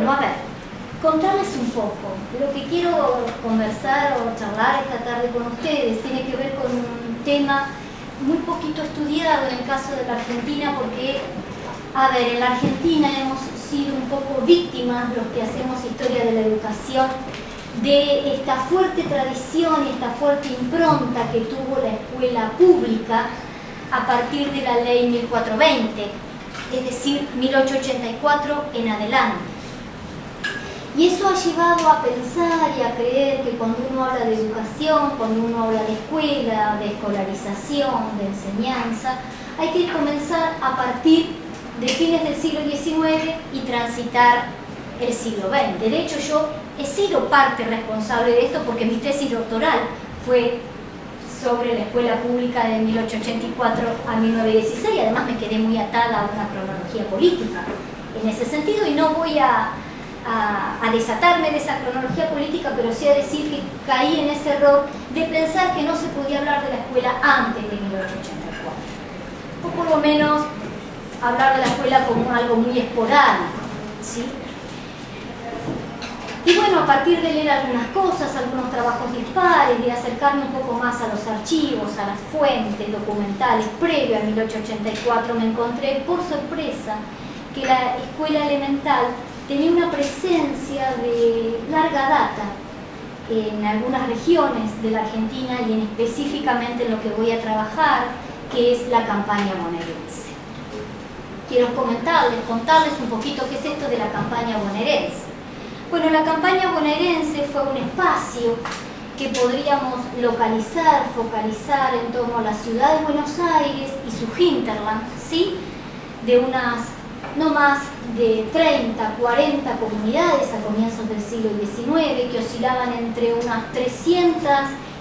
Bueno, a ver, contarles un poco. Lo que quiero conversar o charlar esta tarde con ustedes tiene que ver con un tema muy poquito estudiado en el caso de la Argentina, porque, a ver, en la Argentina hemos sido un poco víctimas, los que hacemos historia de la educación, de esta fuerte tradición y esta fuerte impronta que tuvo la escuela pública a partir de la ley 1420, es decir, 1884 en adelante. Y eso ha llevado a pensar y a creer que cuando uno habla de educación, cuando uno habla de escuela, de escolarización, de enseñanza, hay que comenzar a partir de fines del siglo XIX y transitar el siglo XX. De hecho, yo he sido parte responsable de esto porque mi tesis doctoral fue sobre la escuela pública de 1884 a 1916, y además me quedé muy atada a una cronología política en ese sentido, y no voy a desatarme de esa cronología política, pero sí a decir que caí en ese error de pensar que no se podía hablar de la escuela antes de 1884, o por lo menos hablar de la escuela como algo muy esporádico, ¿sí? Y bueno, a partir de leer algunas cosas, algunos trabajos dispares, de acercarme un poco más a los archivos, a las fuentes documentales previo a 1884, me encontré por sorpresa que la escuela elemental tenía una presencia de larga data en algunas regiones de la Argentina y específicamente en lo que voy a trabajar, que es la campaña bonaerense. Quiero contarles un poquito qué es esto de la campaña bonaerense. Bueno, la campaña bonaerense fue un espacio que podríamos localizar, focalizar en torno a la ciudad de Buenos Aires y su hinterland, ¿sí? De unas no más de 30, 40 comunidades a comienzos del siglo XIX, que oscilaban entre unas 300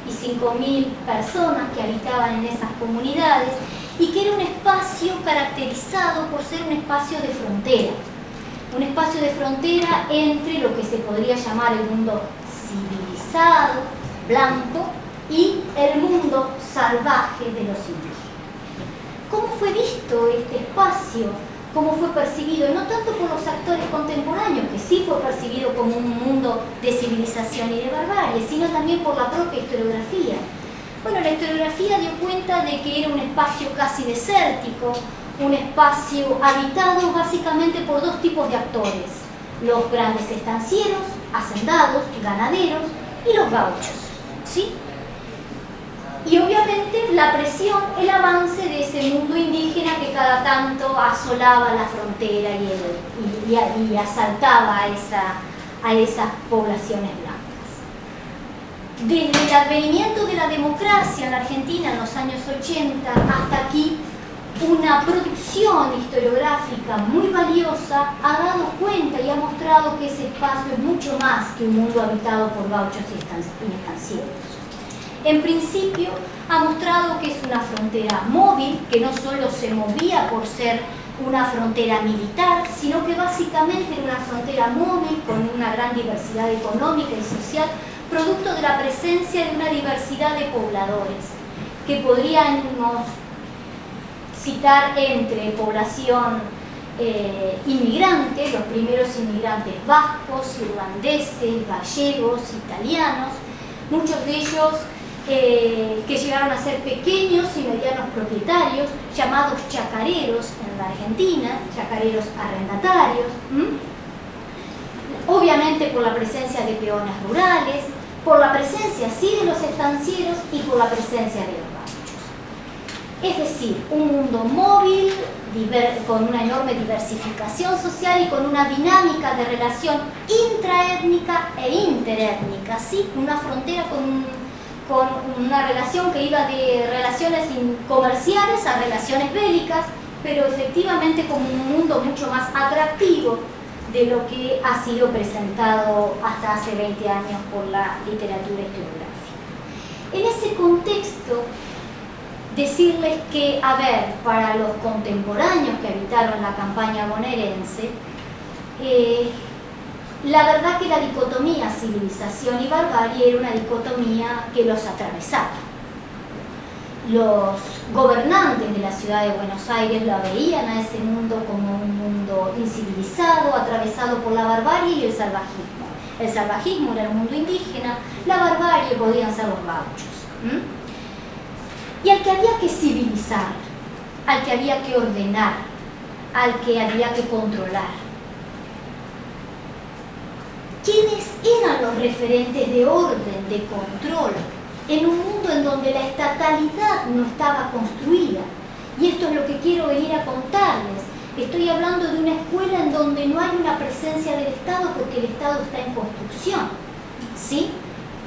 y 5.000 personas que habitaban en esas comunidades, y que era un espacio caracterizado por ser un espacio de frontera. Un espacio de frontera entre lo que se podría llamar el mundo civilizado, blanco, y el mundo salvaje de los indígenas. ¿Cómo fue visto este espacio? ¿Cómo fue percibido? No tanto por los actores contemporáneos, que sí fue percibido como un mundo de civilización y de barbarie, sino también por la propia historiografía. Bueno, la historiografía dio cuenta de que era un espacio casi desértico, un espacio habitado básicamente por dos tipos de actores: los grandes estancieros, hacendados, ganaderos, y los gauchos, ¿sí? Y obviamente la presión, el avance de ese mundo indígena que cada tanto asolaba la frontera y asaltaba a esas poblaciones blancas. Desde el advenimiento de la democracia en la Argentina en los años 80 hasta aquí, una producción historiográfica muy valiosa ha dado cuenta y ha mostrado que ese espacio es mucho más que un mundo habitado por gauchos y estancieros. En principio, ha mostrado que es una frontera móvil, que no solo se movía por ser una frontera militar, sino que básicamente era una frontera móvil con una gran diversidad económica y social, producto de la presencia de una diversidad de pobladores, que podríamos citar entre población inmigrante, los primeros inmigrantes vascos, irlandeses, gallegos, italianos, muchos de ellos que llegaron a ser pequeños y medianos propietarios, llamados chacareros en la Argentina, chacareros arrendatarios, obviamente por la presencia de peones rurales, por la presencia sí de los estancieros y por la presencia de los gauchos. Es decir, un mundo móvil, con una enorme diversificación social y con una dinámica de relación intraétnica e interétnica, ¿sí? Una frontera con una relación que iba de relaciones comerciales a relaciones bélicas, pero efectivamente como un mundo mucho más atractivo de lo que ha sido presentado hasta hace 20 años por la literatura historiográfica. En ese contexto, decirles que, a ver, para los contemporáneos que habitaron la campaña bonaerense, la verdad que la dicotomía civilización y barbarie era una dicotomía que los atravesaba. los gobernantes de la ciudad de Buenos Aires lo veían a ese mundo como un mundo incivilizado, atravesado por la barbarie y el salvajismo. El salvajismo era el mundo indígena, la barbarie podían ser los gauchos. Y al que había que civilizar, al que había que ordenar, al que había que controlar. ¿Quiénes eran los referentes de orden, de control, en un mundo en donde la estatalidad no estaba construida? Y esto es lo que quiero venir a contarles. Estoy hablando de una escuela en donde no hay una presencia del Estado porque el Estado está en construcción, ¿sí?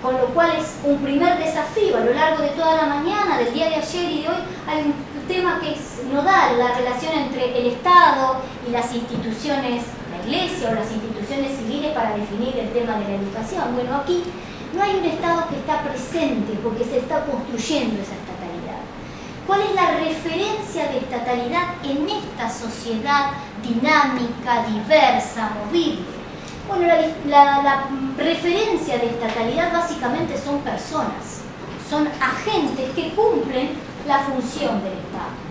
Con lo cual es un primer desafío. A lo largo de toda la mañana, del día de ayer y de hoy, hay un tema que es nodal, la relación entre el Estado y las instituciones, la Iglesia o las instituciones civiles para definir el tema de la educación. Bueno, aquí no hay un Estado que está presente porque se está construyendo esa estatalidad. ¿Cuál es la referencia de estatalidad en esta sociedad dinámica, diversa, movible? Bueno, la referencia de estatalidad básicamente son personas, son agentes que cumplen la función del Estado.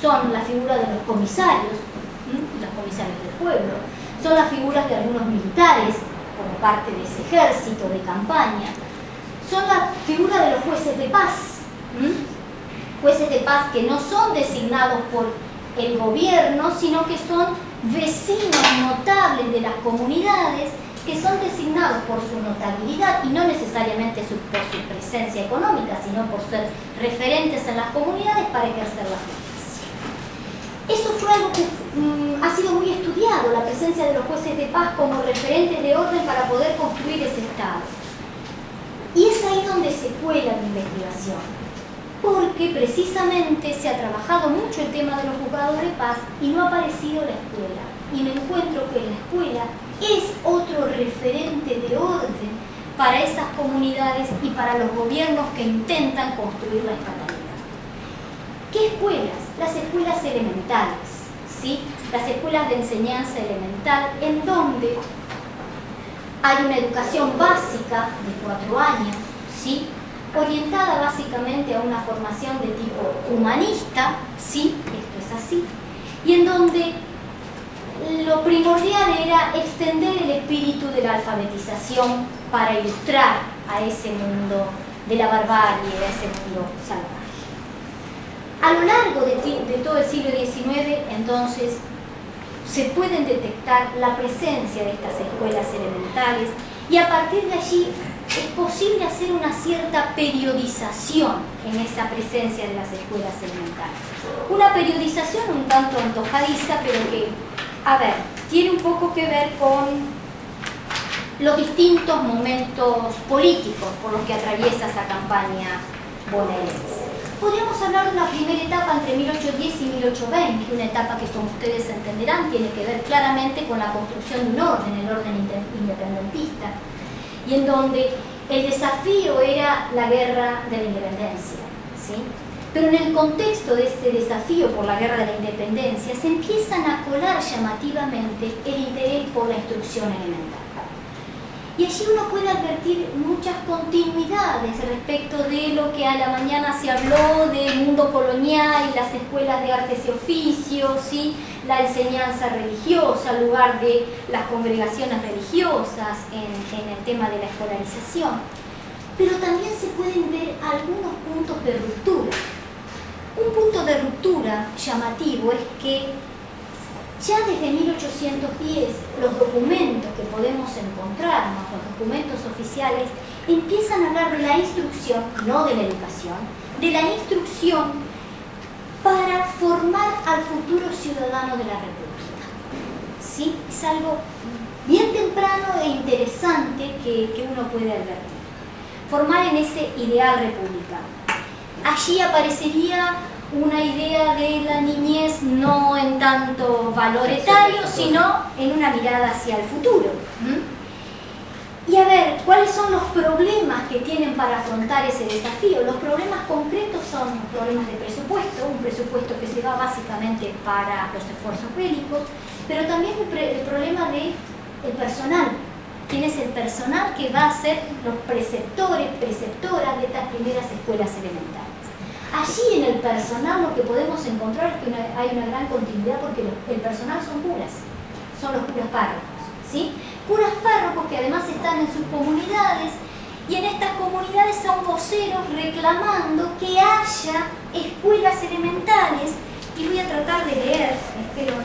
Son la figura de los comisarios del pueblo, son las figuras de algunos militares como parte de ese ejército de campaña, son la figura de los jueces de paz, jueces de paz que no son designados por el gobierno, sino que son vecinos notables de las comunidades que son designados por su notabilidad y no necesariamente por su presencia económica, sino por ser referentes en las comunidades para ejercer la justicia. Eso fue algo que ha sido muy estudiado, la presencia de los jueces de paz como referentes de orden para poder construir ese Estado. Y es ahí donde se cuela la investigación, porque precisamente se ha trabajado mucho el tema de los juzgados de paz y no ha aparecido la escuela. Y me encuentro que la escuela es otro referente de orden para esas comunidades y para los gobiernos que intentan construir la estatalidad. ¿Qué escuelas? Las escuelas elementales, ¿sí? Las escuelas de enseñanza elemental, en donde hay una educación básica de 4 años, ¿sí? Orientada básicamente a una formación de tipo humanista, sí, esto es así, y en donde lo primordial era extender el espíritu de la alfabetización para ilustrar a ese mundo de la barbarie, a ese mundo salvaje. A lo largo de todo el siglo XIX, entonces, se pueden detectar la presencia de estas escuelas elementales y a partir de allí es posible hacer una cierta periodización en esa presencia de las escuelas elementales. Una periodización un tanto antojadiza, pero que, a ver, tiene un poco que ver con los distintos momentos políticos por los que atraviesa esa campaña bonaerense. Podríamos hablar de una primera etapa entre 1810 y 1820, una etapa que, como ustedes entenderán, tiene que ver claramente con la construcción de un orden, el orden independentista, y en donde el desafío era la guerra de la independencia, ¿sí? Pero en el contexto de este desafío por la guerra de la independencia se empiezan a colar llamativamente el interés por la instrucción elemental. Y allí uno puede advertir muchas continuidades respecto de lo que a la mañana se habló del mundo colonial y las escuelas de artes y oficios, ¿sí? La enseñanza religiosa, el lugar de las congregaciones religiosas en el tema de la escolarización. Pero también se pueden ver algunos puntos de ruptura. Un punto de ruptura llamativo es que ya desde 1810 los documentos que podemos encontrarnos, los documentos oficiales, empiezan a hablar de la instrucción, no de la educación, de la instrucción para formar al futuro ciudadano de la República. ¿Sí? Es algo bien temprano e interesante que uno puede advertir. Formar en ese ideal republicano. Allí aparecería una idea de la niñez no en tanto valor etario, sino en una mirada hacia el futuro. Y a ver, ¿cuáles son los problemas que tienen para afrontar ese desafío? Los problemas concretos son problemas de presupuesto, un presupuesto que se va básicamente para los esfuerzos bélicos, pero también el problema del personal. ¿Quién es el personal que va a ser los preceptores, preceptoras de estas primeras escuelas elementales? Allí en el personal lo que podemos encontrar es que hay una gran continuidad porque el personal son curas, son los curas párrocos, ¿sí? Curas párrocos que además están en sus comunidades y en estas comunidades son voceros reclamando que haya escuelas elementales. Y voy a tratar de leer, espero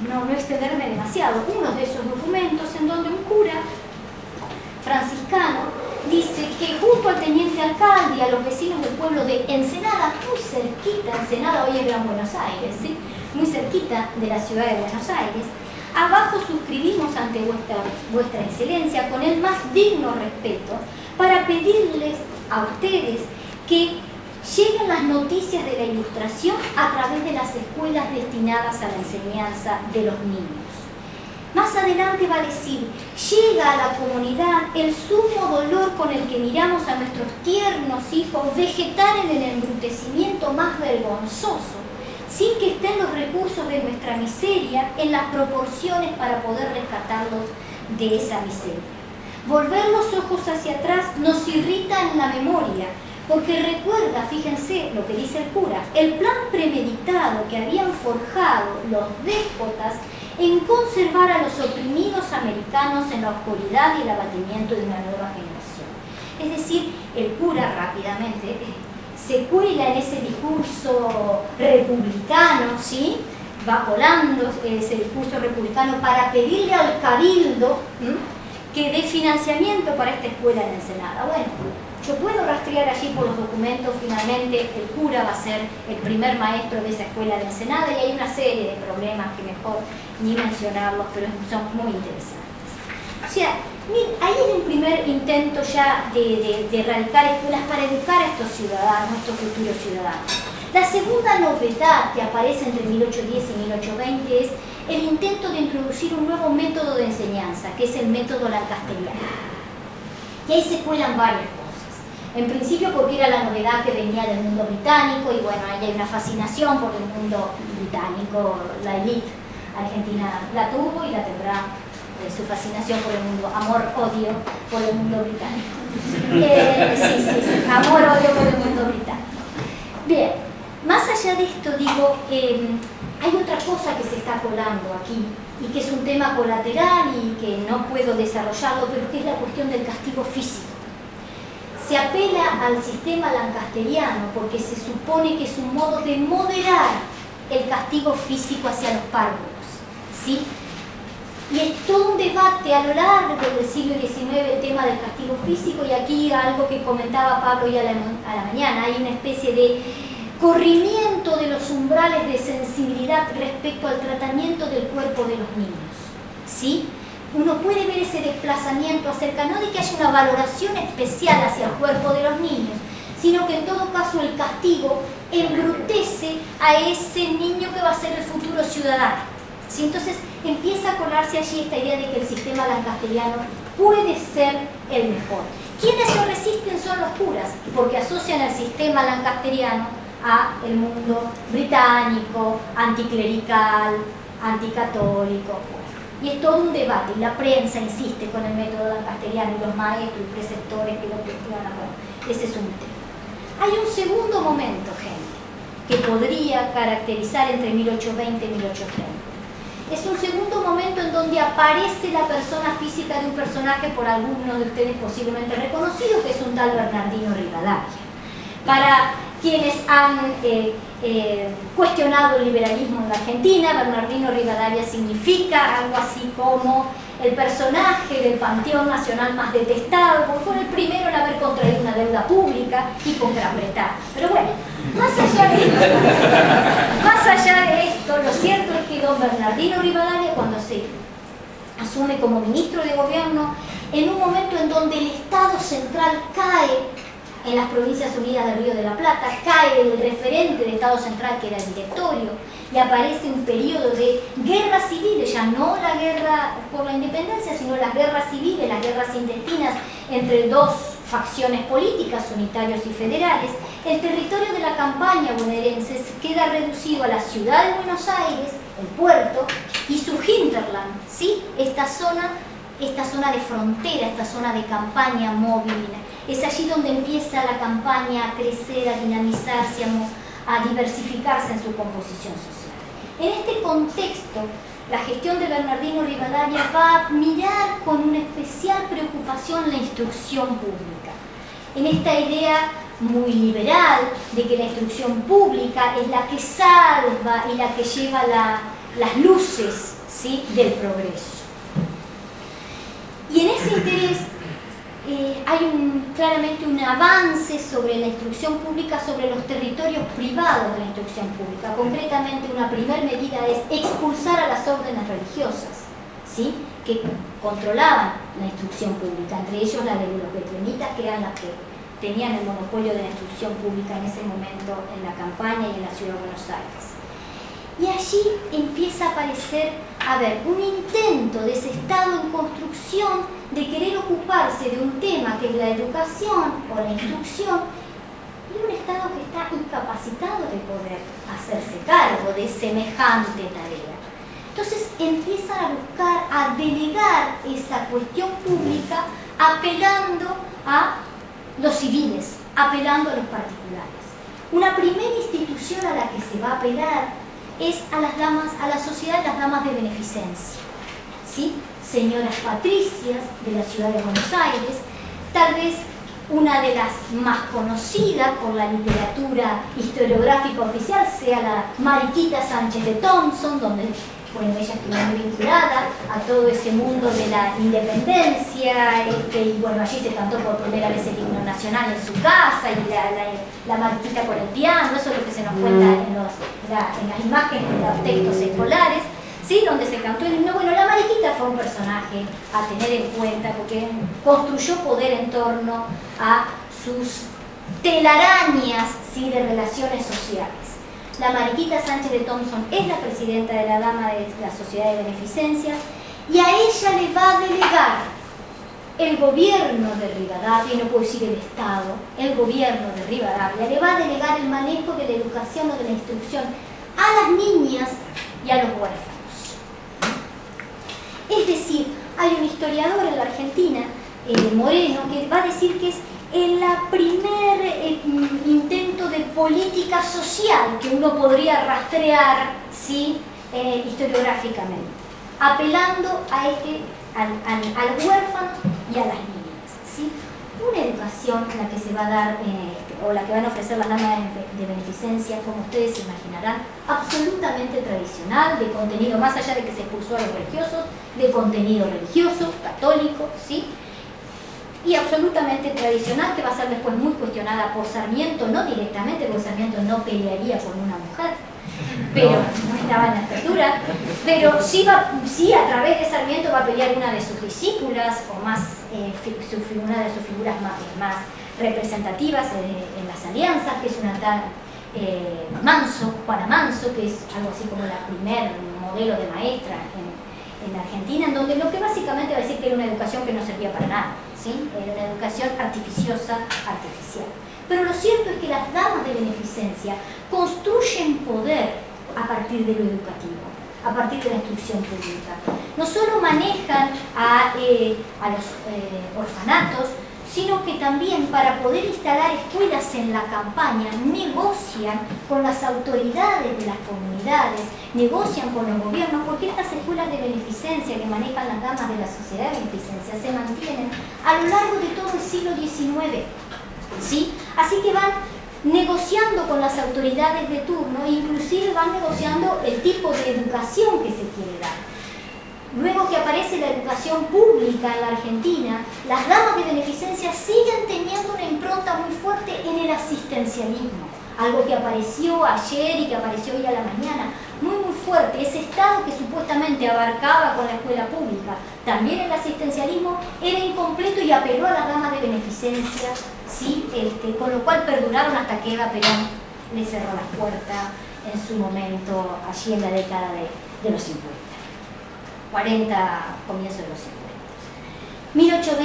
no extenderme demasiado, uno de esos documentos en donde un cura franciscano dice que junto al teniente alcalde y a los vecinos del pueblo de Ensenada, muy cerquita, Ensenada hoy es Gran Buenos Aires, ¿sí? Muy cerquita de la ciudad de Buenos Aires, abajo suscribimos ante vuestra excelencia con el más digno respeto para pedirles a ustedes que lleguen las noticias de la Ilustración a través de las escuelas destinadas a la enseñanza de los niños. Más adelante va a decir, llega a la comunidad el sumo dolor con el que miramos a nuestros tiernos hijos vegetar en el embrutecimiento más vergonzoso, sin que estén los recursos de nuestra miseria en las proporciones para poder rescatarlos de esa miseria. Volver los ojos hacia atrás nos irrita en la memoria, porque recuerda, fíjense lo que dice el cura, el plan premeditado que habían forjado los déspotas en conservar a los oprimidos americanos en la oscuridad y el abatimiento de una nueva generación. Es decir, el cura rápidamente se cuela en ese discurso republicano, ¿sí? Va colando ese discurso republicano para pedirle al cabildo que dé financiamiento para esta escuela en Ensenada. Bueno, yo puedo rastrear allí por los documentos, finalmente el cura va a ser el primer maestro de esa escuela de Ensenada y hay una serie de problemas que mejor ni mencionarlos, pero son muy interesantes. O sea, ahí hay un primer intento ya de erradicar escuelas para educar a estos ciudadanos, a estos futuros ciudadanos. La segunda novedad que aparece entre 1810 y 1820 es el intento de introducir un nuevo método de enseñanza, que es el método lancasteriano. Y ahí se cuelan varias cosas. En principio porque era la novedad que venía del mundo británico y bueno, ahí hay una fascinación por el mundo británico, la élite argentina la tuvo y la tendrá, su fascinación por el mundo, amor-odio por el mundo británico. Sí, amor-odio por el mundo británico. Bien, más allá de esto digo, hay otra cosa que se está colando aquí y que es un tema colateral y que no puedo desarrollarlo, pero que es la cuestión del castigo físico. Se apela al sistema lancasteriano porque se supone que es un modo de moderar el castigo físico hacia los párvulos, ¿sí? Y es todo un debate a lo largo del siglo XIX el tema del castigo físico y aquí algo que comentaba Pablo ya a la mañana, hay una especie de corrimiento de los umbrales de sensibilidad respecto al tratamiento del cuerpo de los niños, ¿sí? Uno puede ver ese desplazamiento acerca, no de que haya una valoración especial hacia el cuerpo de los niños, sino que en todo caso el castigo embrutece a ese niño que va a ser el futuro ciudadano, ¿sí? Entonces empieza a colarse allí esta idea de que el sistema lancasteriano puede ser el mejor. Quienes se resisten son los curas, porque asocian el sistema lancasteriano a el mundo británico, anticlerical, anticatólico. Y es todo un debate, y la prensa insiste con el método lancasteriano y los maestros y preceptores que lo cuestionan. Bueno, ese es un tema. Hay un segundo momento, gente, que podría caracterizar entre 1820 y 1830. Es un segundo momento en donde aparece la persona física de un personaje por algunos de ustedes posiblemente reconocido, que es un tal Bernardino Rivadavia. Para quienes han cuestionado el liberalismo en la Argentina, Bernardino Rivadavia significa algo así como el personaje del panteón nacional más detestado, porque fue el primero en haber contraído una deuda pública y con Gran Bretaña. Pero bueno, más allá de esto, lo cierto es que don Bernardino Rivadavia, cuando se asume como ministro de gobierno, en un momento en donde el Estado central cae en las Provincias Unidas del Río de la Plata, cae el referente de Estado Central, que era el directorio, y aparece un periodo de guerras civiles, ya no la guerra por la independencia, sino las guerras civiles, las guerras intestinas entre dos facciones políticas, unitarios y federales. El territorio de la campaña bonaerense queda reducido a la ciudad de Buenos Aires, el puerto, y su hinterland, ¿sí? Esta zona esta zona de frontera, esta zona de campaña móvil. Es allí donde empieza la campaña a crecer, a dinamizarse, a diversificarse en su composición social. En este contexto, la gestión de Bernardino Rivadavia va a mirar con una especial preocupación la instrucción pública. En esta idea muy liberal de que la instrucción pública es la que salva y la que lleva las luces, ¿sí?, del progreso. Y en ese interés hay claramente un avance sobre la instrucción pública sobre los territorios privados de la instrucción pública. Concretamente, una primera medida es expulsar a las órdenes religiosas, ¿sí?, que controlaban la instrucción pública, entre ellos la de los betlemitas, que eran las que tenían el monopolio de la instrucción pública en ese momento en la campaña y en la ciudad de Buenos Aires. Y allí empieza a aparecer, un intento de ese Estado en construcción de querer ocuparse de un tema que es la educación o la instrucción, y un Estado que está incapacitado de poder hacerse cargo de semejante tarea. Entonces empiezan a buscar, a delegar esa cuestión pública apelando a los civiles, apelando a los particulares. Una primera institución a la que se va a apelar es a las damas, a la sociedad de las damas de beneficencia, ¿sí?, señoras patricias de la ciudad de Buenos Aires, tal vez una de las más conocidas por la literatura historiográfica oficial sea la Mariquita Sánchez de Thompson, donde ella estuvo muy vinculada a todo ese mundo de la independencia, y allí se cantó por primera vez el himno nacional en su casa, y la Mariquita con el piano, eso es lo que se nos cuenta en las imágenes de los textos escolares, ¿sí?, donde se cantó el himno. Bueno, la Mariquita fue un personaje a tener en cuenta porque construyó poder en torno a sus telarañas, ¿sí?, de relaciones sociales. La Mariquita Sánchez de Thompson es la presidenta de la Dama de la Sociedad de Beneficencia, y a ella le va a delegar el gobierno de Rivadavia, y no puedo decir el Estado, el gobierno de Rivadavia, le va a delegar el manejo de la educación o de la instrucción a las niñas y a los huérfanos. Es decir, hay un historiador en la Argentina, Moreno, que va a decir que es el primer intento de política social que uno podría rastrear, ¿sí?, historiográficamente, apelando a los huérfanos y a las niñas, ¿sí? Una educación la que se va a dar, o la que van a ofrecer las damas de beneficencia, como ustedes se imaginarán, absolutamente tradicional, de contenido, más allá de que se expulsó a los religiosos, de contenido religioso, católico, ¿sí?, y absolutamente tradicional, que va a ser después muy cuestionada por Sarmiento, no directamente, porque Sarmiento no pelearía con una mujer, pero no estaba en la escritura, pero sí a través de Sarmiento va a pelear una de sus discípulas, o más, una de sus figuras más representativas en las alianzas, que es una tal Manso, Juana Manso, que es algo así como la primer modelo de maestra en la Argentina, en donde lo que básicamente va a decir que era una educación que no servía para nada, ¿sí?, era una educación artificiosa, artificial. Pero lo cierto es que las damas de beneficencia construyen poder a partir de lo educativo, a partir de la instrucción pública. No solo manejan a los orfanatos, sino que también, para poder instalar escuelas en la campaña, negocian con las autoridades de las comunidades, negocian con los gobiernos, porque estas escuelas de beneficencia que manejan las damas de la Sociedad de Beneficencia se mantienen a lo largo de todo el siglo XIX, ¿sí? Así que van negociando con las autoridades de turno, e inclusive van negociando el tipo de educación que se quiere dar. Luego que aparece la educación pública en la Argentina, las damas de beneficencia siguen teniendo una impronta muy fuerte en el asistencialismo, algo que apareció ayer y que apareció hoy a la mañana, muy fuerte. Ese Estado que supuestamente abarcaba con la escuela pública también el asistencialismo era incompleto y apeló a las damas de beneficencia, ¿sí? Con lo cual perduraron hasta que Eva Perón le cerró las puertas en su momento, allí en la década de los 50. 40, comienzo de los 50.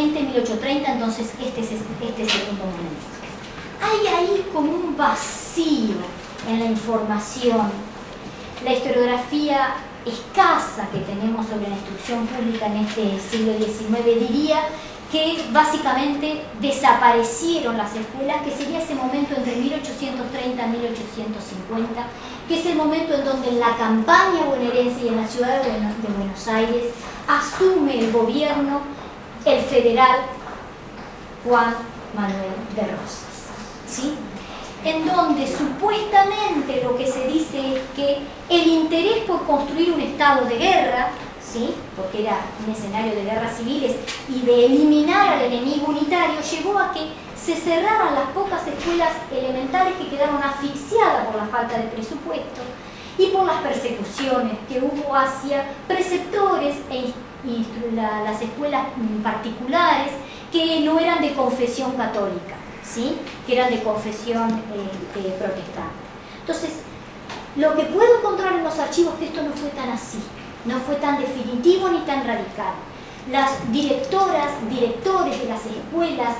1820-1830, entonces este segundo momento. Hay ahí como un vacío en la información. La historiografía escasa que tenemos sobre la instrucción pública en este siglo XIX, diría que básicamente desaparecieron las escuelas, que sería ese momento entre 1830 y 1850, que es el momento en donde en la campaña bonaerense y en la ciudad de Buenos Aires asume el gobierno, el federal Juan Manuel de Rosas, ¿sí? En donde supuestamente lo que se dice es que el interés por construir un estado de guerra, ¿sí?, porque era un escenario de guerras civiles, y de eliminar al enemigo unitario, llevó a que se cerraran las pocas escuelas elementales que quedaron asfixiadas por la falta de presupuesto y por las persecuciones que hubo hacia preceptores y las escuelas particulares que no eran de confesión católica, ¿sí?, que eran de confesión protestante. Entonces, lo que puedo encontrar en los archivos es que esto no fue tan así, no fue tan definitivo ni tan radical. Las directoras, directores de las escuelas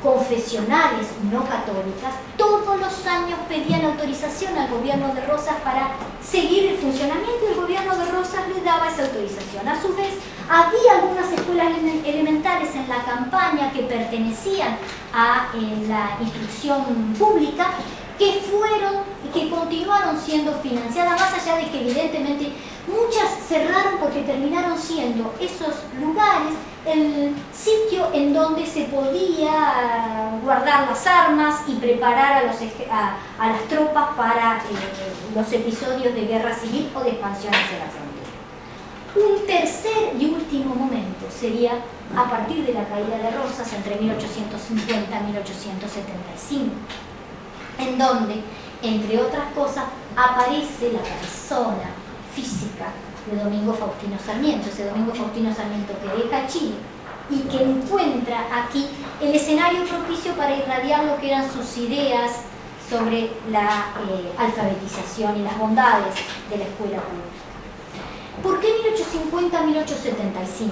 confesionales no católicas todos los años pedían autorización al gobierno de Rosas para seguir el funcionamiento, y el gobierno de Rosas les daba esa autorización. A su vez, había algunas escuelas elementales en la campaña que pertenecían a la instrucción pública que continuaron siendo financiadas, más allá de que evidentemente muchas cerraron porque terminaron siendo esos lugares el sitio en donde se podía guardar las armas y preparar a las tropas para los episodios de guerra civil o de expansión hacia la frontera. Un tercer y último momento sería a partir de la caída de Rosas entre 1850 y 1875, en donde, entre otras cosas, aparece la persona física de Domingo Faustino Sarmiento, ese Domingo Faustino Sarmiento que deja Chile y que encuentra aquí el escenario propicio para irradiar lo que eran sus ideas sobre la alfabetización y las bondades de la escuela pública. ¿Por qué 1850-1875?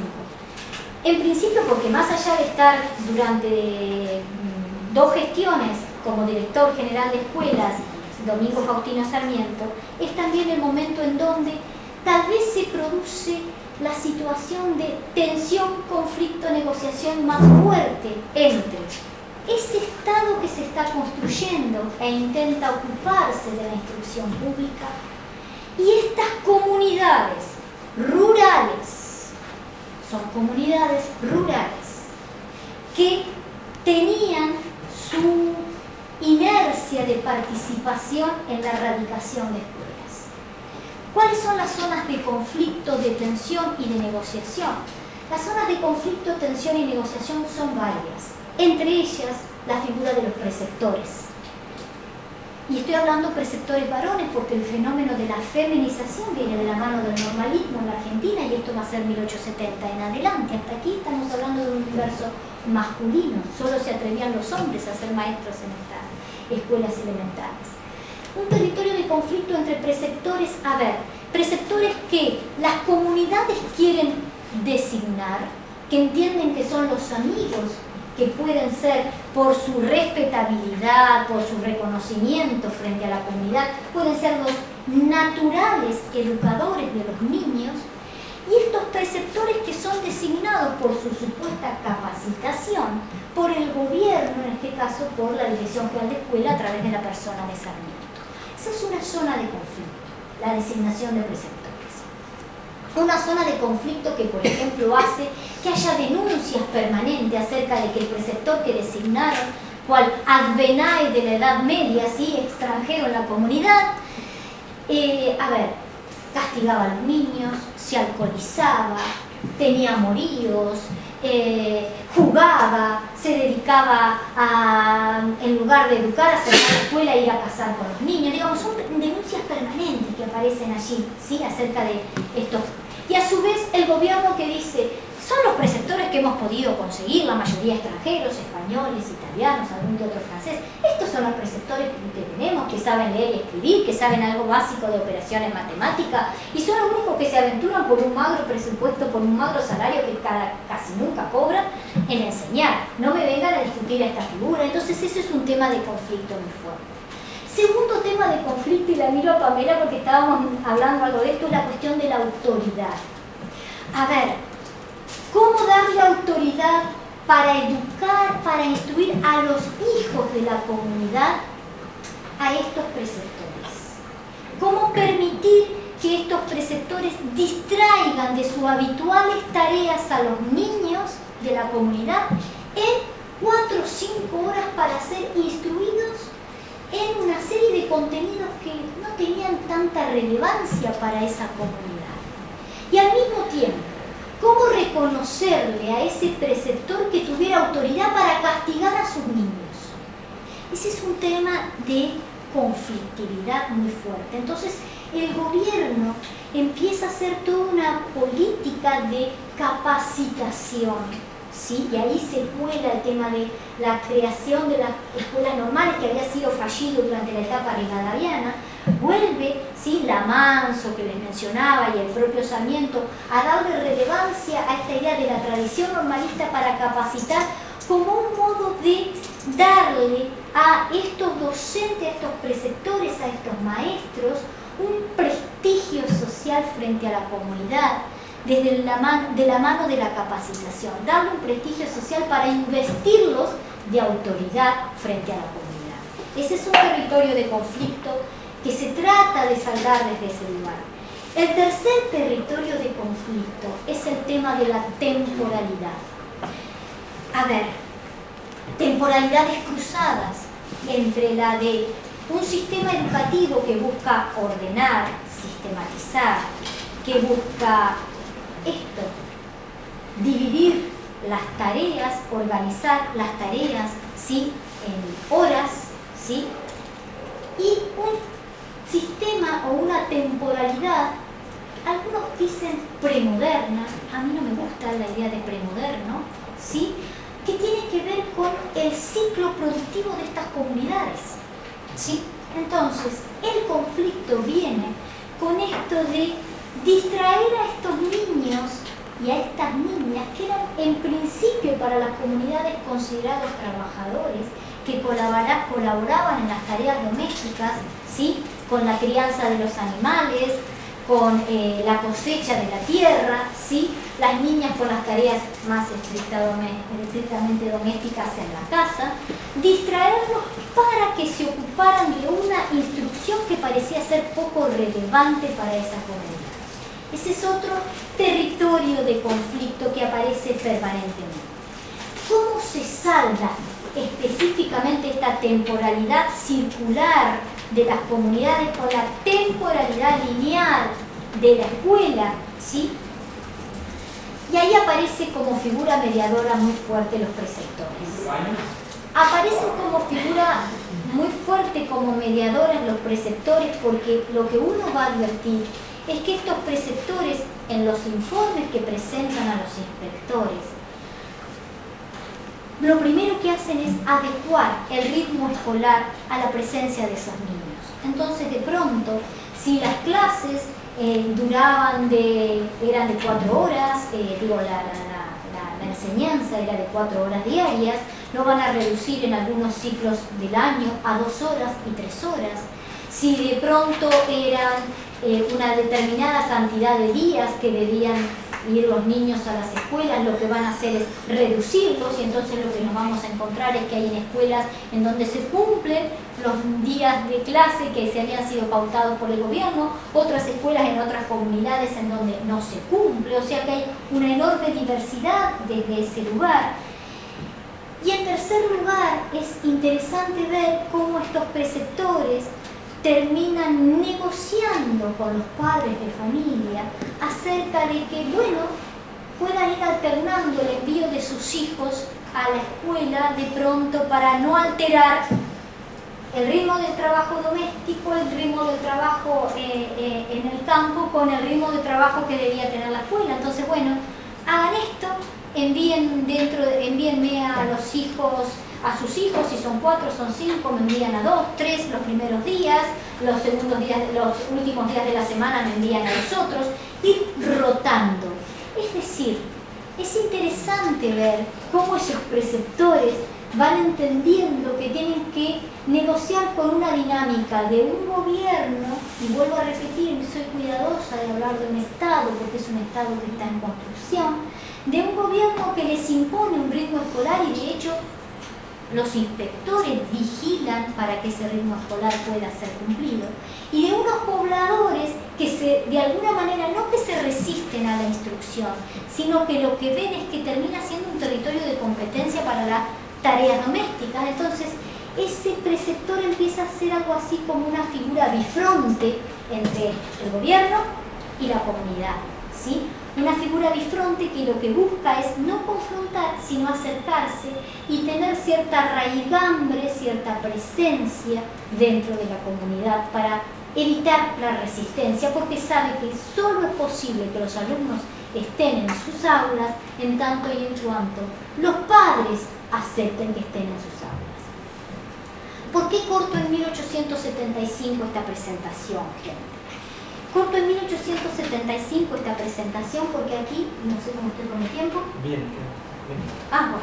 En principio porque más allá de estar durante 2 gestiones como director general de escuelas, Domingo Faustino Sarmiento, es también el momento en donde tal vez se produce la situación de tensión, conflicto, negociación más fuerte entre ese Estado que se está construyendo e intenta ocuparse de la instrucción pública y estas comunidades rurales, son comunidades rurales que tenían su inercia de participación en la erradicación de escuelas. ¿Cuáles son las zonas de conflicto, de tensión y de negociación? Las zonas de conflicto, tensión y negociación son varias, entre ellas la figura de los preceptores. Y estoy hablando preceptores varones porque el fenómeno de la feminización viene de la mano del normalismo en la Argentina, y esto va a ser 1870 en adelante. Hasta aquí estamos hablando de un universo masculino, solo se atrevían los hombres a ser maestros en estas escuelas elementales. Un territorio de conflicto entre preceptores, preceptores que las comunidades quieren designar, que entienden que son los amigos, que pueden ser por su respetabilidad, por su reconocimiento frente a la comunidad, pueden ser los naturales educadores de los niños, y estos preceptores que son designados por su supuesta capacitación por el gobierno, en este caso por la Dirección General de Escuela a través de la persona de Sarmiento. Esa es una zona de conflicto, la designación de preceptores. Una zona de conflicto que, por ejemplo, hace que haya denuncias permanentes acerca de que el preceptor que designaron, cual advenae de la Edad Media, ¿sí?, extranjero en la comunidad, castigaba a los niños, se alcoholizaba, tenía amoríos, jugaba, se dedicaba a, en lugar de educar, a cerrar la escuela e ir a cazar con los niños. Digamos, son denuncias permanentes que aparecen allí, ¿sí?, acerca de esto. Y a su vez el gobierno que dice, son los preceptores que hemos podido conseguir, la mayoría extranjeros, españoles, italianos, algún que otro francés. Estos son los preceptores que tenemos, que saben leer y escribir, que saben algo básico de operaciones matemáticas, y son los únicos que se aventuran por un magro presupuesto, por un magro salario que casi nunca cobran, en enseñar. No me vengan a discutir esta figura. Entonces ese es un tema de conflicto muy fuerte. Segundo tema de conflicto, y la miro a Pamela porque estábamos hablando algo de esto, es la cuestión de la autoridad. A ver, ¿cómo darle autoridad para educar, para instruir a los hijos de la comunidad a estos preceptores? ¿Cómo permitir que estos preceptores distraigan de sus habituales tareas a los niños de la comunidad en 4 o 5 horas para ser instruidos en una serie de contenidos que no tenían tanta relevancia para esa comunidad? Y al mismo tiempo, ¿cómo reconocerle a ese preceptor que tuviera autoridad para castigar a sus niños? Ese es un tema de conflictividad muy fuerte. Entonces, el gobierno empieza a hacer toda una política de capacitación, ¿sí? Y ahí se cuela el tema de la creación de las escuelas normales, que había sido fallido durante la etapa rivadavia. Vuelve, ¿sí?, Lamanso, que les mencionaba, y el propio Sarmiento, a darle relevancia a esta idea de la tradición normalista para capacitar como un modo de darle a estos docentes, a estos preceptores, a estos maestros, un prestigio social frente a la comunidad, desde de la mano de la capacitación, darle un prestigio social para investirlos de autoridad frente a la comunidad. Ese es un territorio de conflicto que se trata de saldar desde ese lugar. El tercer territorio de conflicto es el tema de la temporalidad. A ver, temporalidades cruzadas entre la de un sistema educativo que busca ordenar, sistematizar, que busca esto, dividir las tareas, organizar las tareas, ¿sí?, en horas, ¿sí?, y un sistema o una temporalidad, algunos dicen premoderna, a mí no me gusta la idea de premoderno, ¿sí?, que tiene que ver con el ciclo productivo de estas comunidades, ¿sí? Entonces, el conflicto viene con esto de distraer a estos niños y a estas niñas que eran en principio para las comunidades considerados trabajadores, que colaboraban en las tareas domésticas, ¿sí?, con la crianza de los animales, con la cosecha de la tierra, ¿sí?, las niñas con las tareas más estrictamente domésticas en la casa, distraerlos para que se ocuparan de una instrucción que parecía ser poco relevante para esa comunidad. Ese es otro territorio de conflicto que aparece permanentemente. ¿Cómo se salda específicamente esta temporalidad circular de las comunidades con la temporalidad lineal de la escuela, ¿sí? Y ahí aparece como figura mediadora muy fuerte los preceptores. Aparecen como figura muy fuerte como mediadores los preceptores, porque lo que uno va a advertir es que estos preceptores, en los informes que presentan a los inspectores, lo primero que hacen es adecuar el ritmo escolar a la presencia de esos niños. Entonces, de pronto, si las clases eran de 4 horas, la enseñanza era de 4 horas diarias, lo van a reducir en algunos ciclos del año a 2 horas y 3 horas. Si de pronto eran una determinada cantidad de días que debían ir los niños a las escuelas, lo que van a hacer es reducirlos, y entonces lo que nos vamos a encontrar es que hay en escuelas en donde se cumplen los días de clase que se habían sido pautados por el gobierno, otras escuelas en otras comunidades en donde no se cumple, o sea que hay una enorme diversidad desde ese lugar. Y en tercer lugar, es interesante ver cómo estos preceptores terminan negociando con los padres de familia acerca de que, bueno, puedan ir alternando el envío de sus hijos a la escuela de pronto para no alterar el ritmo del trabajo doméstico, el ritmo del trabajo en el campo con el ritmo de trabajo que debía tener la escuela. Entonces, bueno, hagan esto, envíenme a los hijos, a sus hijos, si son 4, son 5, me envían a 2, 3 los primeros días, los últimos días de la semana me envían a los otros, ir rotando. Es decir, es interesante ver cómo esos preceptores van entendiendo que tienen que negociar con una dinámica de un gobierno, y vuelvo a repetir, soy cuidadosa de hablar de un Estado, porque es un Estado que está en construcción, de un gobierno que les impone un ritmo escolar y de hecho los inspectores vigilan para que ese ritmo escolar pueda ser cumplido, y de unos pobladores que de alguna manera no que se resisten a la instrucción, sino que lo que ven es que termina siendo un territorio de competencia para las tareas domésticas. Entonces ese preceptor empieza a ser algo así como una figura bifronte entre el gobierno y la comunidad, ¿sí? Una figura bifronte que lo que busca es no confrontar, sino acercarse y tener cierta raigambre, cierta presencia dentro de la comunidad para evitar la resistencia, porque sabe que solo es posible que los alumnos estén en sus aulas en tanto y en cuanto los padres acepten que estén en sus aulas. ¿Por qué corto en 1875 esta presentación, gente? Corto en 1875 esta presentación porque aquí, no sé cómo estoy con el tiempo. Bien. Bueno.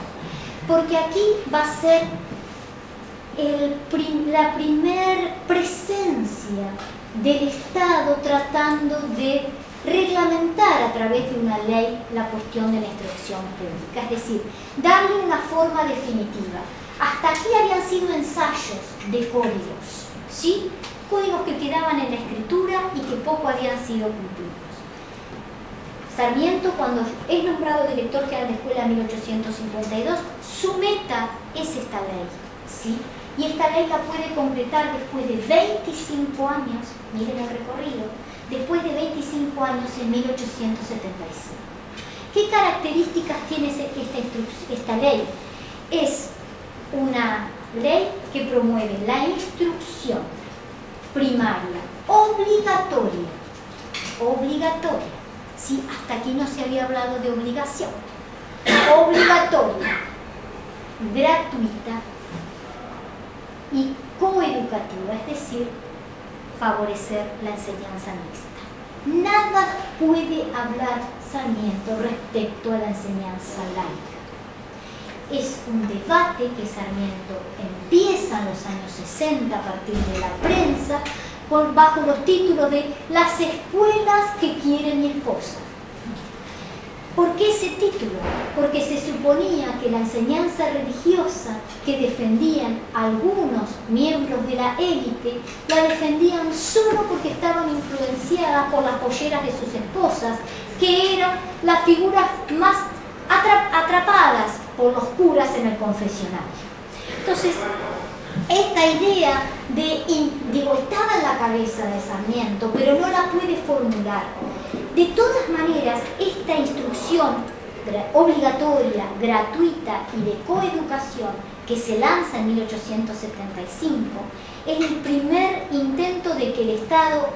Porque aquí va a ser la primer presencia del Estado tratando de reglamentar a través de una ley la cuestión de la instrucción pública, es decir, darle una forma definitiva. Hasta aquí habían sido ensayos de códigos, ¿sí? Códigos que quedaban en la escritura y que poco habían sido cumplidos. Sarmiento, cuando es nombrado director general de escuela en 1852, su meta es esta ley, ¿sí? Y esta ley la puede completar después de 25 años, miren el recorrido, después de 25 años en 1875. ¿Qué características tiene esta ley? Es una ley que promueve la instrucción primaria obligatoria, sí, hasta aquí no se había hablado de obligación, obligatoria, gratuita y coeducativa, es decir, favorecer la enseñanza mixta. Nada puede hablar Sarmiento respecto a la enseñanza laica. Es un debate que Sarmiento empieza en los años 60 a partir de la prensa, bajo los títulos de Las escuelas que quiere mi esposa. ¿Por qué ese título? Porque se suponía que la enseñanza religiosa que defendían algunos miembros de la élite, la defendían solo porque estaban influenciadas por las polleras de sus esposas, que eran las figuras más atrapadas por los curas en el confesionario. Entonces, esta idea estaba en la cabeza de Sarmiento, pero no la puede formular. De todas maneras, esta instrucción obligatoria, gratuita y de coeducación que se lanza en 1875 es el primer intento de que el Estado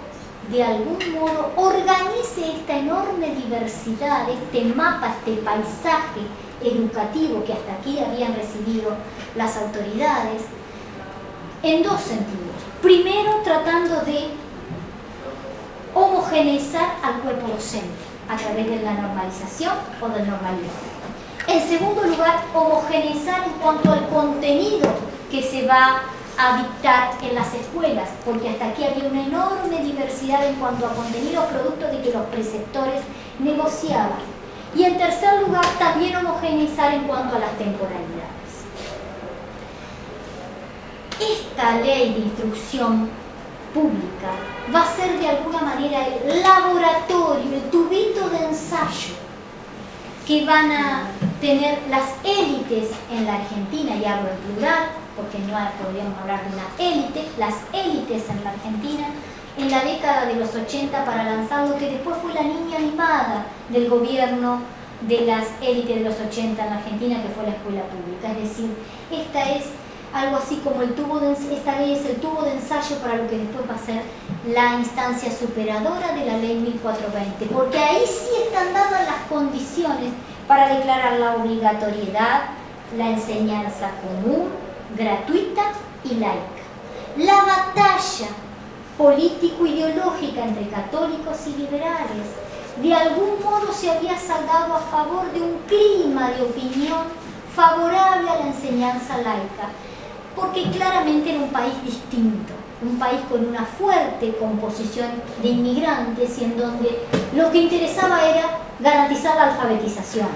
de algún modo organice esta enorme diversidad, este mapa, este paisaje educativo que hasta aquí habían recibido las autoridades, en dos sentidos. Primero, tratando de homogeneizar al cuerpo docente a través de la normalización o del normalismo. En segundo lugar, homogeneizar en cuanto al contenido que se va a dictar en las escuelas, porque hasta aquí había una enorme diversidad en cuanto a contenido producto de que los preceptores negociaban. Y en tercer lugar, también homogeneizar en cuanto a las temporalidades. Esta ley de instrucción pública va a ser de alguna manera el laboratorio, el tubito de ensayo que van a tener las élites en la Argentina, y hablo en plural porque no podríamos hablar de una élite, las élites en la Argentina en la década de los 80 para lanzar lo que después fue la niña mimada del gobierno de las élites de los 80 en la Argentina, que fue la escuela pública. Es decir, esta es algo así como esta ley es el tubo de ensayo para lo que después va a ser la instancia superadora de la ley 1420, porque ahí sí están dadas las condiciones para declarar la obligatoriedad, la enseñanza común, gratuita y laica. La batalla político-ideológica entre católicos y liberales de algún modo se había saldado a favor de un clima de opinión favorable a la enseñanza laica, porque claramente era un país distinto, un país con una fuerte composición de inmigrantes y en donde lo que interesaba era garantizar la alfabetización.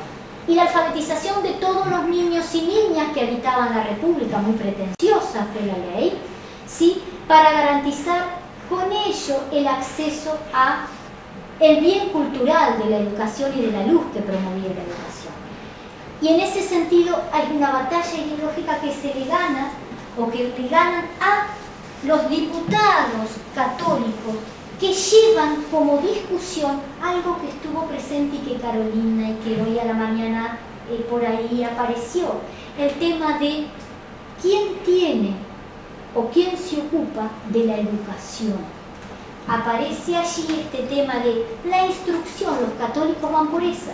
Y la alfabetización de todos los niños y niñas que habitaban la República, muy pretenciosa fue la ley, ¿sí? Para garantizar con ello el acceso a el bien cultural de la educación y de la luz que promovía la educación. Y en ese sentido hay una batalla ideológica que se le gana, o que le ganan a los diputados católicos que llevan como discusión algo que estuvo presente y que Carolina y que hoy a la mañana por ahí apareció, el tema de quién tiene o quién se ocupa de la educación. Aparece allí este tema de la instrucción, los católicos van por esa.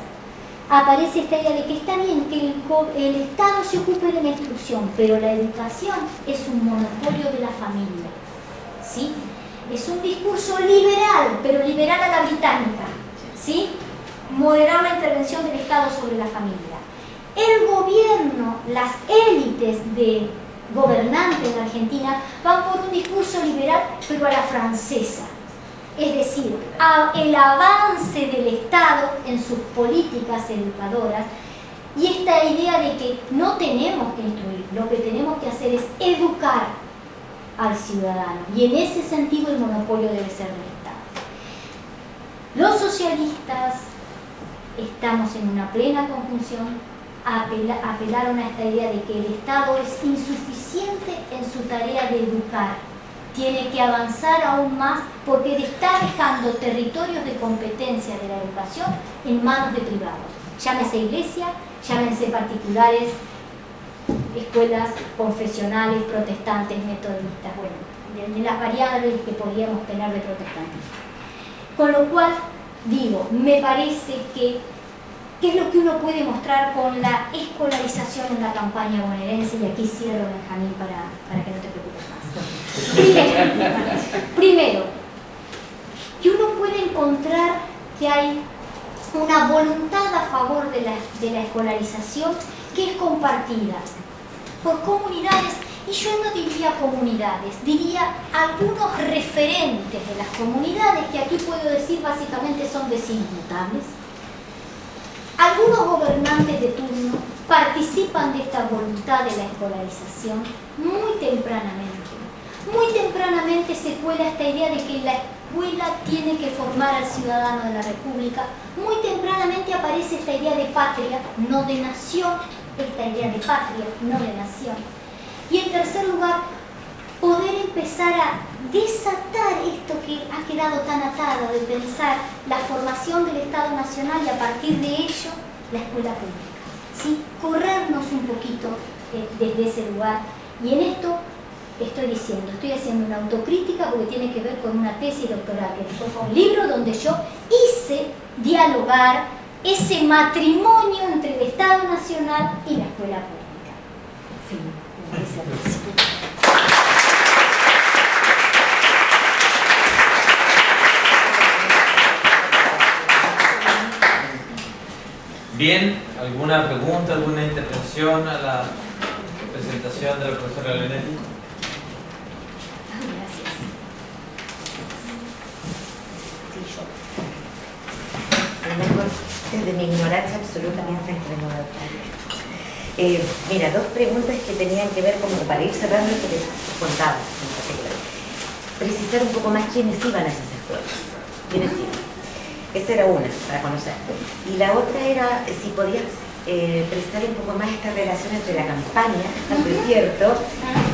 Aparece esta idea de que está bien que el Estado se ocupe de la instrucción, pero la educación es un monopolio de la familia, ¿sí? Es un discurso liberal, pero liberal a la británica, ¿sí? Moderar la intervención del Estado sobre la familia. El gobierno, las élites de gobernantes en Argentina van por un discurso liberal, pero a la francesa. Es decir, el avance del Estado en sus políticas educadoras y esta idea de que no tenemos que instruir, lo que tenemos que hacer es educar al ciudadano. Y en ese sentido el monopolio debe ser del Estado. Los socialistas estamos en una plena conjunción, apelaron a esta idea de que el Estado es insuficiente en su tarea de educar. Tiene que avanzar aún más porque está dejando territorios de competencia de la educación en manos de privados. Llámese iglesia, llámense particulares, escuelas confesionales, protestantes, metodistas, bueno, de las variables que podríamos tener de protestantismo. Con lo cual, digo, me parece que ¿qué es lo que uno puede mostrar con la escolarización en la campaña bonaerense? Y aquí cierro, Benjamín, para que no te preocupes más. Primero, que uno puede encontrar que hay una voluntad a favor de la escolarización que es compartida por comunidades, y yo no diría comunidades, diría algunos referentes de las comunidades, que aquí puedo decir básicamente son vecinos notables. Algunos gobernantes de turno participan de esta voluntad de la escolarización muy tempranamente. Muy tempranamente se cuela esta idea de que la escuela tiene que formar al ciudadano de la República. Muy tempranamente aparece esta idea de patria, no de nación, esta idea de patria, no de nación. Y en tercer lugar, poder empezar a desatar esto que ha quedado tan atado de pensar la formación del Estado Nacional y a partir de ello la escuela pública, ¿sí? Corrernos un poquito desde ese lugar. Y en esto estoy haciendo una autocrítica porque tiene que ver con una tesis doctoral que después fue un libro donde yo hice dialogar ese matrimonio entre el Estado Nacional y la escuela pública. Fin. Bien, ¿alguna pregunta, alguna intervención a la presentación de la profesora Leonetti? Gracias. Desde mi ignorancia absolutamente renovada. Mira, dos preguntas que tenían que ver como para ir cerrando lo que les contaba en particular. Precisar un poco más quiénes iban a esas escuelas. ¿Quiénes iban? Esa era una, para conocer. Y la otra era si podías precisar un poco más esta relación entre la campaña, ¿no es cierto?,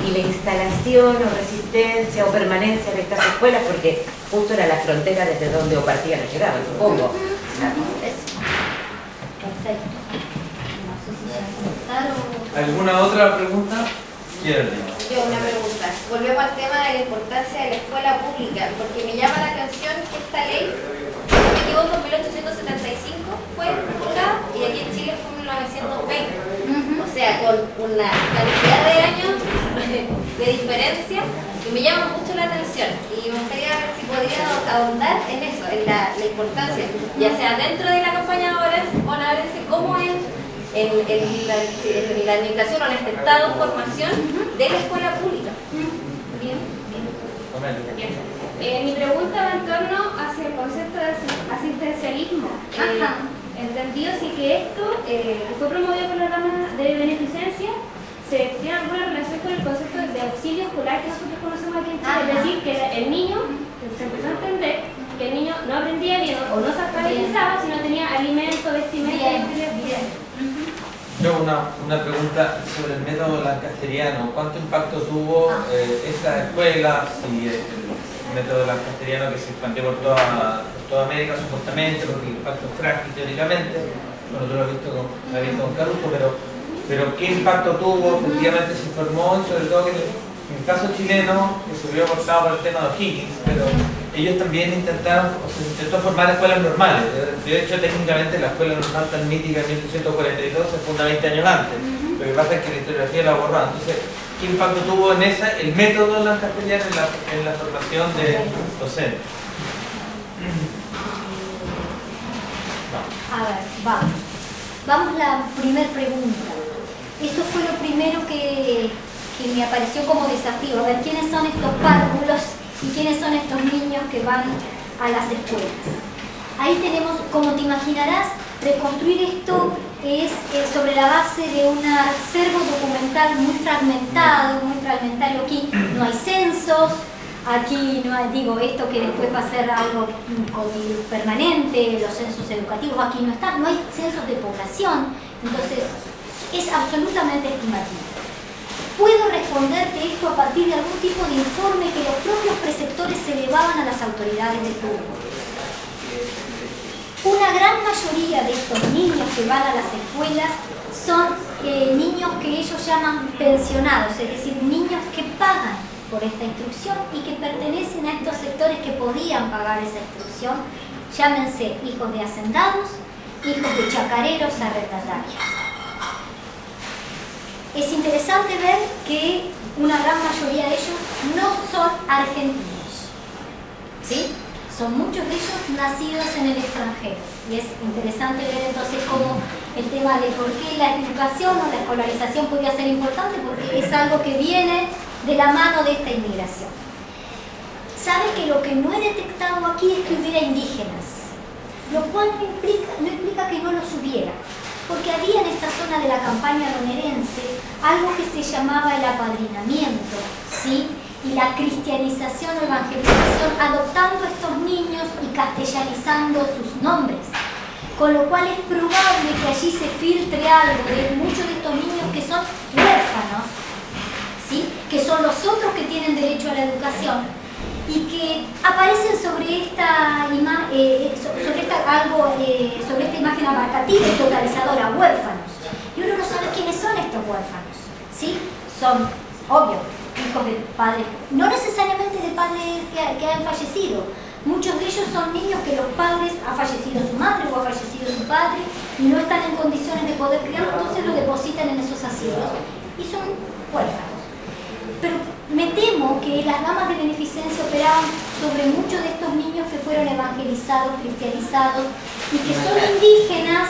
y la instalación o resistencia o permanencia de estas escuelas, porque justo era la frontera desde donde o partían o llegaban, supongo. Perfecto. No sé si ya comentaron. ¿Alguna otra pregunta? Izquierda. Yo una pregunta. Volvemos al tema de la importancia de la escuela pública, porque me llama la atención que esta ley, si no me equivoco, en 1875 fue promulgada y aquí en Chile fue en 1920. O sea, con una cantidad de años de diferencia, y me llama mucho la atención. Y me gustaría ver si podría ahondar en eso, en la importancia, ya sea dentro de la campaña bonaerense, como en en la administración o en este estado de formación de la escuela pública. Bien. Mi pregunta va en torno hacia el concepto de asistencialismo. Entendido si que esto fue promovido por la rama de beneficencia, se tiene alguna relación con el concepto de auxilio escolar que nosotros conocemos aquí en Chile. Es decir, que el niño, se empezó a entender que el niño no aprendía bien o no se alfabetizaba si no tenía alimento, vestimenta. Yo una pregunta sobre el método lancasteriano. ¿Cuánto impacto tuvo esa escuela, si el método lancasteriano que se expandió por toda América supuestamente, porque el impacto es frágil teóricamente, bueno, tú lo has visto con Caruso, pero ¿qué impacto tuvo? Efectivamente se informó, y sobre todo que en el caso chileno, que se vio cortado por el tema de O'Higgins, pero ellos también intentaron, o se intentó formar escuelas normales. De hecho, técnicamente la escuela normal tan mítica en 1842 se funda 20 años antes. Lo que pasa es que la historiografía la borró. Entonces, ¿qué impacto tuvo en esa el método lancasteriano en la formación de docentes? A ver, vamos a la primera pregunta. Esto fue lo primero que me apareció como desafío. A ver, ¿quiénes son estos párvulos y quiénes son estos niños que van a las escuelas? Ahí tenemos, como te imaginarás, reconstruir esto es sobre la base de un acervo documental muy fragmentario. Aquí no hay censos, aquí no hay, digo, esto que después va a ser algo permanente, los censos educativos, aquí no están, no hay censos de población, entonces es absolutamente estimativo. Puedo responderte esto a partir de algún tipo de informe que los propios preceptores se elevaban a las autoridades de turno. Una gran mayoría de estos niños que van a las escuelas son niños que ellos llaman pensionados, es decir, niños que pagan por esta instrucción y que pertenecen a estos sectores que podían pagar esa instrucción, llámense hijos de hacendados, hijos de chacareros, arrendatarios. Es interesante ver que una gran mayoría de ellos no son argentinos, ¿sí? Son muchos de ellos nacidos en el extranjero. Y es interesante ver entonces cómo el tema de por qué la educación o la escolarización podría ser importante, porque es algo que viene de la mano de esta inmigración. Sabes que lo que no he detectado aquí es que hubiera indígenas, lo cual no implica que no los hubiera. Porque había en esta zona de la campaña bonaerense algo que se llamaba el apadrinamiento, ¿sí? Y la cristianización o evangelización, adoptando a estos niños y castellanizando sus nombres. Con lo cual es probable que allí se filtre algo de muchos de estos niños que son huérfanos, ¿sí? Que son los otros que tienen derecho a la educación y que aparecen sobre esta imagen abarcativa y totalizadora, huérfanos. Y uno no sabe quiénes son estos huérfanos, ¿sí? Son, obvio, hijos de padres, no necesariamente de padres que han fallecido. Muchos de ellos son niños que los padres, ha fallecido su madre o ha fallecido su padre y no están en condiciones de poder criarlos, entonces los depositan en esos asilos y son huérfanos. Pero me temo que las damas de beneficencia operaban sobre muchos de estos niños que fueron evangelizados, cristianizados y que son indígenas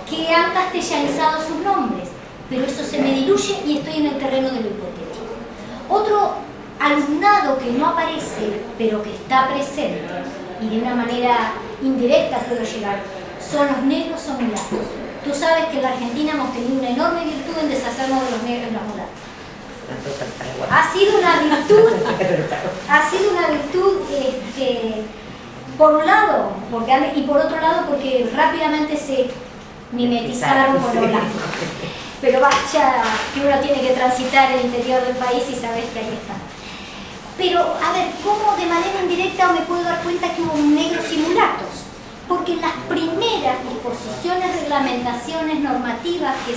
que han castellanizado sus nombres. Pero eso se me diluye y estoy en el terreno de lo hipotético. Otro alumnado que no aparece, pero que está presente y de una manera indirecta puedo llegar, son los negros o mulatos. Tú sabes que en la Argentina hemos tenido una enorme virtud en deshacernos de los negros y los mulatos. Ha sido una virtud, por un lado, y por otro lado porque rápidamente se mimetizaron con los blancos. Pero vaya que uno tiene que transitar el interior del país y sabes que ahí está. Pero, a ver, ¿cómo de manera indirecta me puedo dar cuenta que hubo negros y mulatos? Porque en las primeras disposiciones, reglamentaciones normativas que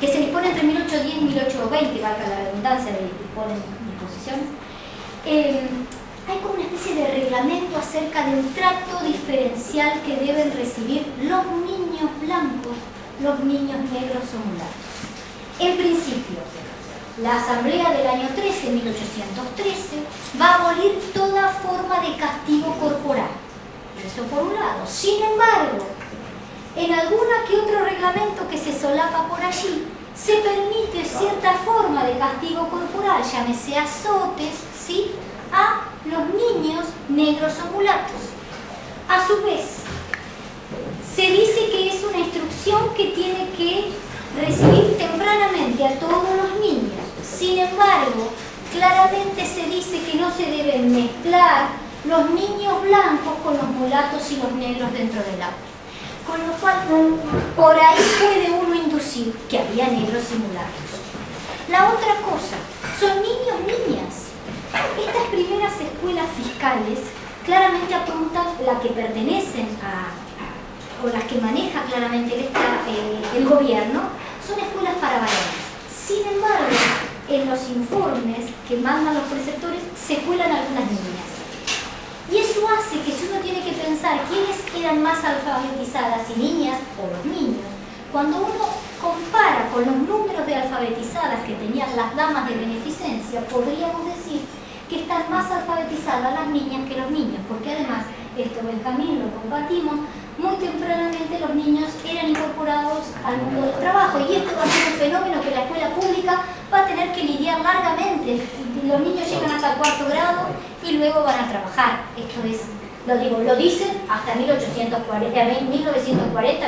se disponen entre 1810 y 1820, valga la redundancia de disponen disposiciones, hay como una especie de reglamento acerca del trato diferencial que deben recibir los niños blancos, los niños negros o mulatos. En principio, la Asamblea del año 13, 1813, va a abolir toda forma de castigo corporal. Eso por un lado. Sin embargo, en alguna que otro reglamento que se solapa por allí, se permite cierta forma de castigo corporal, llámese azotes, ¿sí?, a los niños negros o mulatos. A su vez, se dice que es una instrucción que tiene que recibir tempranamente a todos los niños. Sin embargo, claramente se dice que no se deben mezclar los niños blancos con los mulatos y los negros dentro del aula. Con lo cual, por ahí puede uno inducir que había negros y mulatos. La otra cosa, son niños, niñas. Estas primeras escuelas fiscales claramente apuntan, las que pertenecen o las que maneja claramente el gobierno, son escuelas para varones. Sin embargo, en los informes que mandan los preceptores se cuelan algunas niñas. Y eso hace que si uno tiene que pensar quiénes eran más alfabetizadas, si niñas o los niños, cuando uno compara con los números de alfabetizadas que tenían las damas de beneficencia, podríamos decir que están más alfabetizadas las niñas que los niños, porque además, esto Benjamín lo compartimos, muy tempranamente los niños eran incorporados al mundo del trabajo, y esto va a ser un fenómeno que la escuela pública va a tener que lidiar largamente. Los niños llegan hasta el 4º grado y luego van a trabajar. Esto es, lo dicen hasta 1940,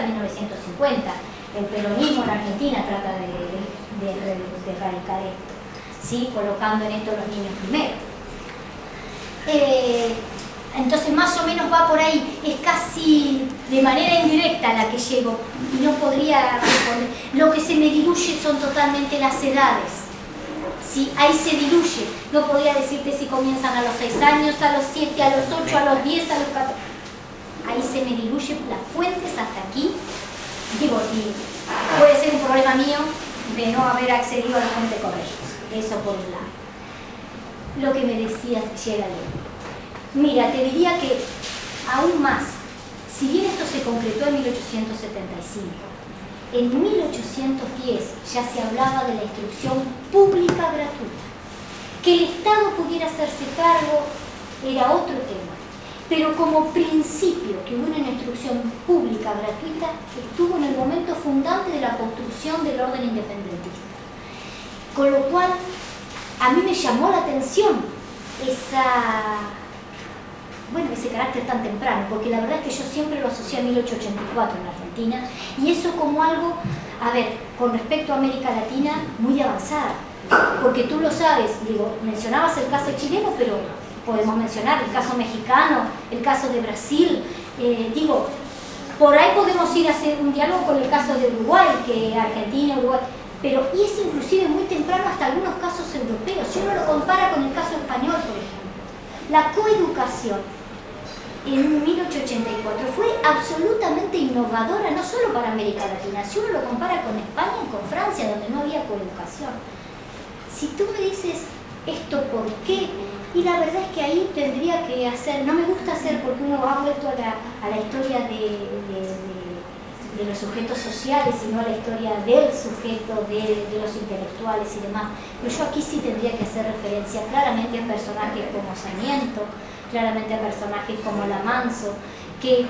1950. El peronismo en Argentina trata de erradicar esto, ¿sí?, colocando en esto los niños primero. Entonces más o menos va por ahí, es casi de manera indirecta a la que llego, y no podría responder. Lo que se me diluye son totalmente las edades, ¿sí? Ahí se diluye, no podría decirte si comienzan a los 6 años, a los 7, a los 8, a los 10, a los 14, ahí se me diluyen las fuentes hasta aquí, digo, y puede ser un problema mío de no haber accedido a la fuente correcta, eso por un lado. Lo que me decías, Geraldine. Mira, te diría que aún más, si bien esto se concretó en 1875, en 1810 ya se hablaba de la instrucción pública gratuita. Que el Estado pudiera hacerse cargo era otro tema, pero como principio que hubo una instrucción pública gratuita estuvo en el momento fundante de la construcción del orden independentista. Con lo cual, a mí me llamó la atención ese carácter tan temprano, porque la verdad es que yo siempre lo asocié a 1884 en Argentina, y eso como algo, a ver, con respecto a América Latina, muy avanzada, porque tú lo sabes, digo, mencionabas el caso chileno, pero podemos mencionar el caso mexicano, el caso de Brasil, digo, por ahí podemos ir a hacer un diálogo con el caso de Uruguay, que Argentina, Uruguay, pero y es inclusive muy temprano hasta algunos casos europeos, si uno lo compara con el caso español, por ejemplo. La coeducación en 1884 fue absolutamente innovadora, no solo para América Latina, si uno lo compara con España y con Francia, donde no había coeducación. Si tú me dices esto, ¿por qué? Y la verdad es que ahí tendría que hacer, no me gusta hacer porque uno ha vuelto a la historia de los sujetos sociales, sino a la historia del sujeto, de los intelectuales y demás. Pero yo aquí sí tendría que hacer referencia claramente a personajes como Sarmiento, claramente a personajes como Lamanso, que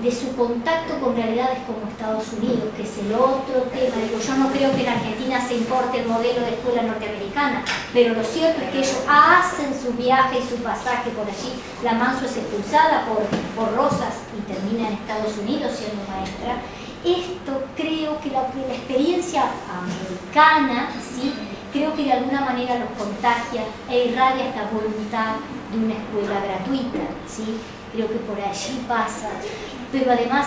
de su contacto con realidades como Estados Unidos, que es el otro tema. Digo, yo no creo que en Argentina se importe el modelo de escuela norteamericana, pero lo cierto es que ellos hacen su viaje y su pasaje por allí. Lamanso es expulsada por Rosas y termina en Estados Unidos siendo maestra. Esto creo que la experiencia americana, ¿sí?, creo que de alguna manera los contagia e irradia esta voluntad de una escuela gratuita, ¿sí? Creo que por allí pasa, pero además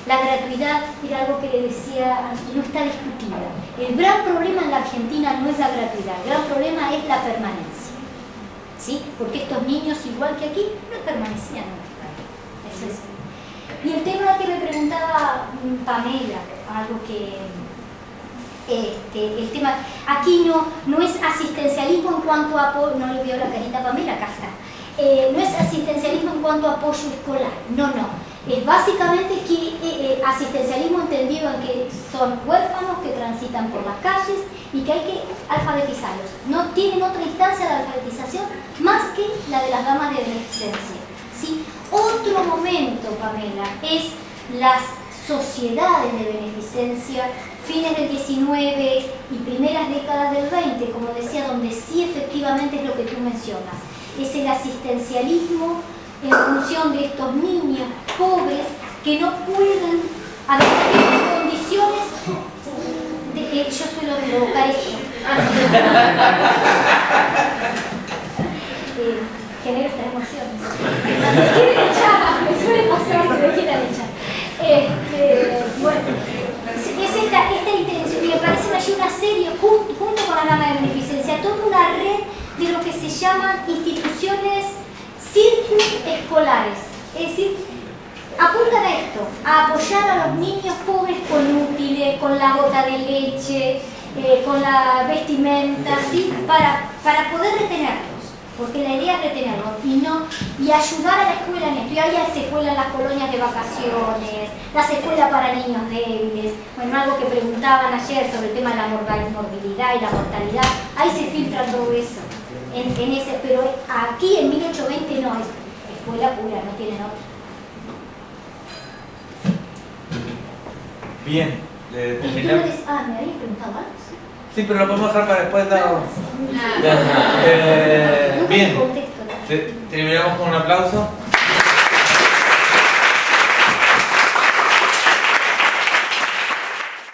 la gratuidad era algo que le decía, no está discutida. El gran problema en la Argentina no es la gratuidad, el gran problema es la permanencia, ¿sí? Porque estos niños, igual que aquí, no permanecían nunca. Eso es. Y el tema que me preguntaba Pamela, algo que... el tema, aquí no es asistencialismo en cuanto a apoyo, no le veo la carita a Pamela, acá está. No es asistencialismo en cuanto a apoyo escolar, no. Es básicamente que asistencialismo entendido en que son huérfanos que transitan por las calles y que hay que alfabetizarlos. No tienen otra instancia de alfabetización más que la de las damas de beneficencia, ¿sí? Otro momento, Pamela, es las sociedades de beneficencia, fines del 19 y primeras décadas del 20, como decía, donde sí efectivamente es lo que tú mencionas, es el asistencialismo en función de estos niños pobres que no pueden adquirir condiciones de, yo suelo provocar esto. Genero estas emociones. Me quieren echar, me suele pasar que me quieran echar. Bueno, es esta intención, y me parece allí una serie, junto con la gama de beneficencia, toda una red de lo que se llaman instituciones escolares. Es decir, apuntan a esto, a apoyar a los niños pobres con útiles, con la gota de leche, con la vestimenta, ¿sí? para poder retenerlos. Porque la idea es retenerlos y ayudar a la escuela en esto. Y hay escuelas, las colonias de vacaciones, las escuelas para niños débiles. Bueno, algo que preguntaban ayer sobre el tema de la morbilidad y la mortalidad. Ahí se filtra todo eso. Pero aquí en 1820 no es escuela pura, no tiene otra. Bien, ¿Me habías preguntado algo? Sí, pero lo podemos dejar para después. Bien, terminamos con un aplauso.